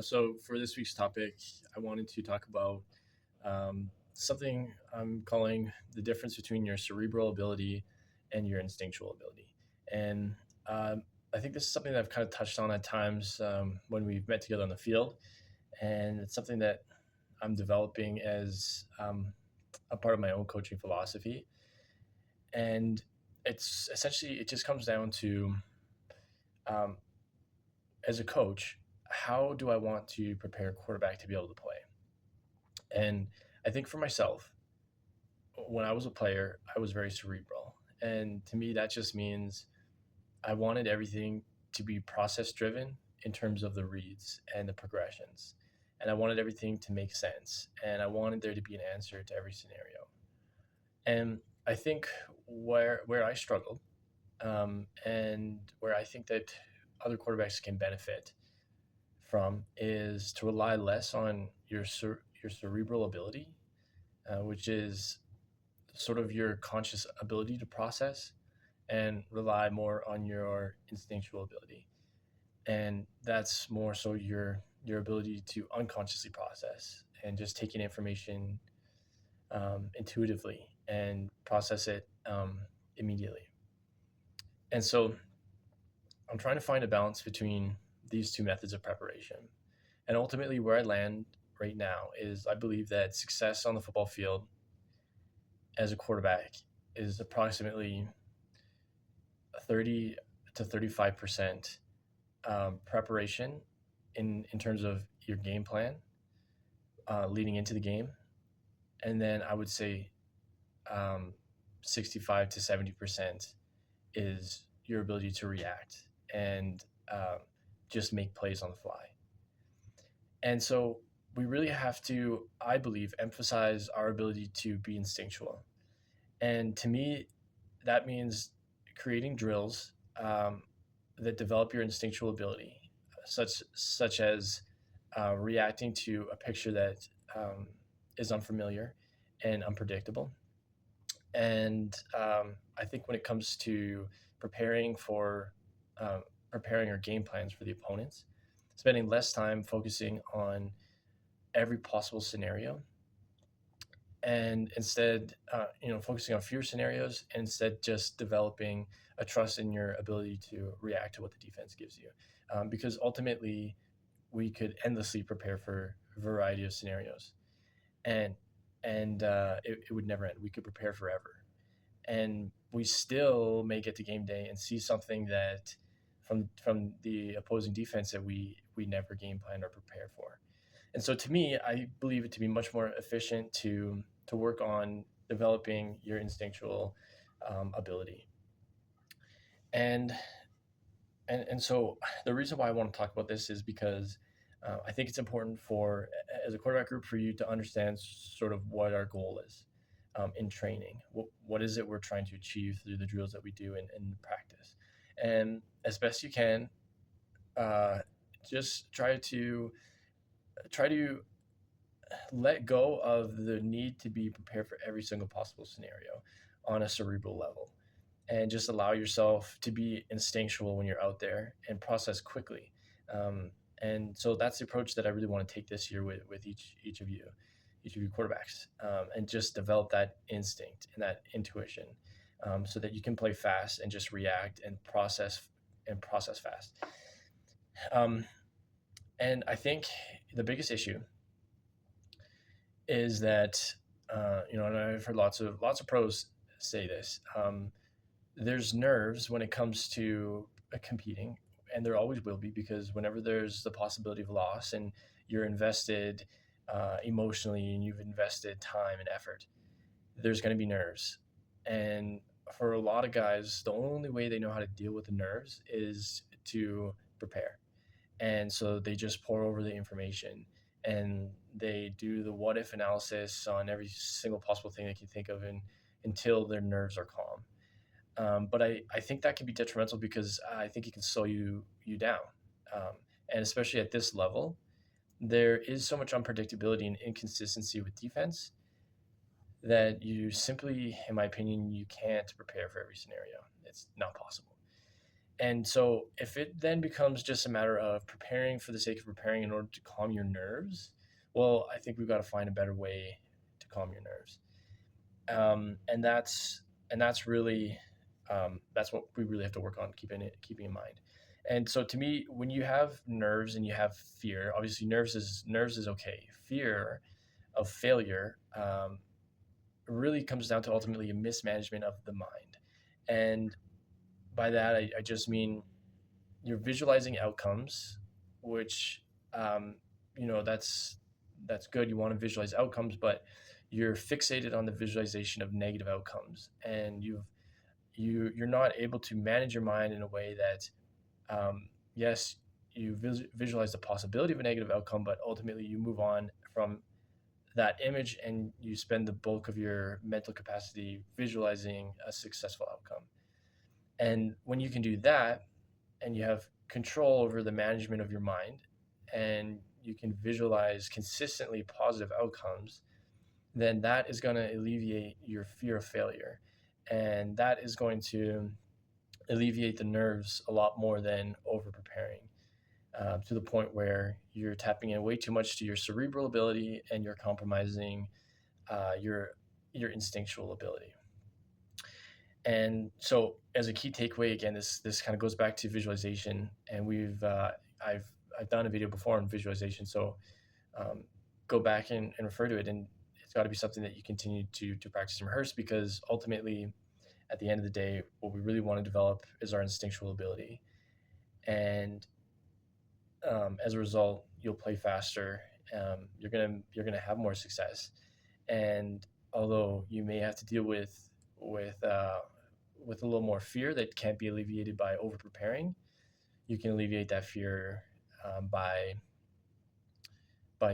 So for this week's topic, I wanted to talk about something I'm calling the difference between your cerebral ability and your instinctual ability. And I think this is something that I've kind of touched on at times when we've met together on the field. And it's something that I'm developing as a part of my own coaching philosophy. And it's essentially, it just comes down to, um, as a coach, how do I want to prepare a quarterback to be able to play? And I think for myself, when I was a player, I was very cerebral. And to me, that just means I wanted everything to be process driven in terms of the reads and the progressions. And I wanted everything to make sense. And I wanted there to be an answer to every scenario. And I think where I struggled and where I think that other quarterbacks can benefit from is to rely less on your cerebral ability, which is sort of your conscious ability to process, and rely more on your instinctual ability, and that's more so your ability to unconsciously process and just taking information intuitively and process it immediately. And so I'm trying to find a balance between these two methods of preparation. And ultimately, where I land right now is I believe that success on the football field as a quarterback is approximately 30 to 35% preparation in terms of your game plan leading into the game. And then I would say 65 to 70% is your ability to react and just make plays on the fly. And so we really have to, I believe, emphasize our ability to be instinctual. And to me, that means creating drills that develop your instinctual ability, such as reacting to a picture that is unfamiliar and unpredictable. And I think when it comes to preparing for preparing our game plans for the opponents, spending less time focusing on every possible scenario, and instead, focusing on fewer scenarios, and instead just developing a trust in your ability to react to what the defense gives you, because ultimately we could endlessly prepare for a variety of scenarios, and it would never end. We could prepare forever, and we still may get to game day and see something that from the opposing defense that we never game planned or prepared for. And so to me, I believe it to be much more efficient to work on developing your instinctual ability. And, and so the reason why I want to talk about this is because I think it's important for, as a quarterback group, for you to understand sort of what our goal is in training. What is it we're trying to achieve through the drills that we do in practice? And as best you can, just try to let go of the need to be prepared for every single possible scenario on a cerebral level, and just allow yourself to be instinctual when you're out there and process quickly. And so that's the approach that I really want to take this year with each of you quarterbacks, and just develop that instinct and that intuition, so that you can play fast and just react and process fast. Um, and I think the biggest issue is that and I've heard lots of pros say this. There's nerves when it comes to competing, and there always will be, because whenever there's the possibility of loss and you're invested emotionally and you've invested time and effort, there's going to be nerves. And for a lot of guys, the only way they know how to deal with the nerves is to prepare. And so they just pour over the information, and they do the what if analysis on every single possible thing they can think of, and until their nerves are calm. But I think that can be detrimental, because I think it can slow you down. Um, and especially at this level, there is so much unpredictability and inconsistency with defense that you simply, in my opinion, you can't prepare for every scenario. It's not possible. And so if it then becomes just a matter of preparing for the sake of preparing in order to calm your nerves, well, I think we've got to find a better way to calm your nerves. And that's really that's what we really have to work on keeping in mind. And so to me, when you have nerves and you have fear, obviously nerves is okay. Fear of failure really comes down to ultimately a mismanagement of the mind. And by that, I just mean you're visualizing outcomes, which um, that's good. You want to visualize outcomes, but you're fixated on the visualization of negative outcomes, and you're not able to manage your mind in a way that yes, you visualize the possibility of a negative outcome, but ultimately you move on from that image and you spend the bulk of your mental capacity visualizing a successful outcome. And when you can do that, and you have control over the management of your mind, and you can visualize consistently positive outcomes, then that is going to alleviate your fear of failure. And that is going to alleviate the nerves a lot more than over preparing, to the point where you're tapping in way too much to your cerebral ability and you're compromising your instinctual ability. And so, as a key takeaway, again, this kind of goes back to visualization, and I've I've done a video before on visualization, so um, go back and refer to it, and it's got to be something that you continue to practice and rehearse, because ultimately, at the end of the day, what we really want to develop is our instinctual ability, and as a result, you'll play faster. You're gonna have more success, and although you may have to deal with uh, with a little more fear that can't be alleviated by over preparing, you can alleviate that fear by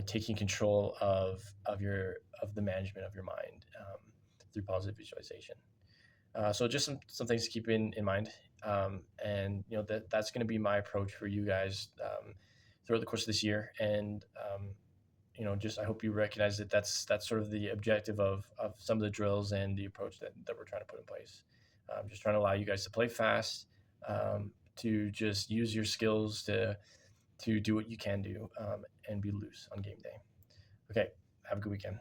taking control of the management of your mind through positive visualization. So just some things to keep in mind, and that's going to be my approach for you guys throughout the course of this year. And just I hope you recognize that that's sort of the objective of some of the drills and the approach that we're trying to put in place. Just trying to allow you guys to play fast, to just use your skills to do what you can do, and be loose on game day. Okay, have a good weekend.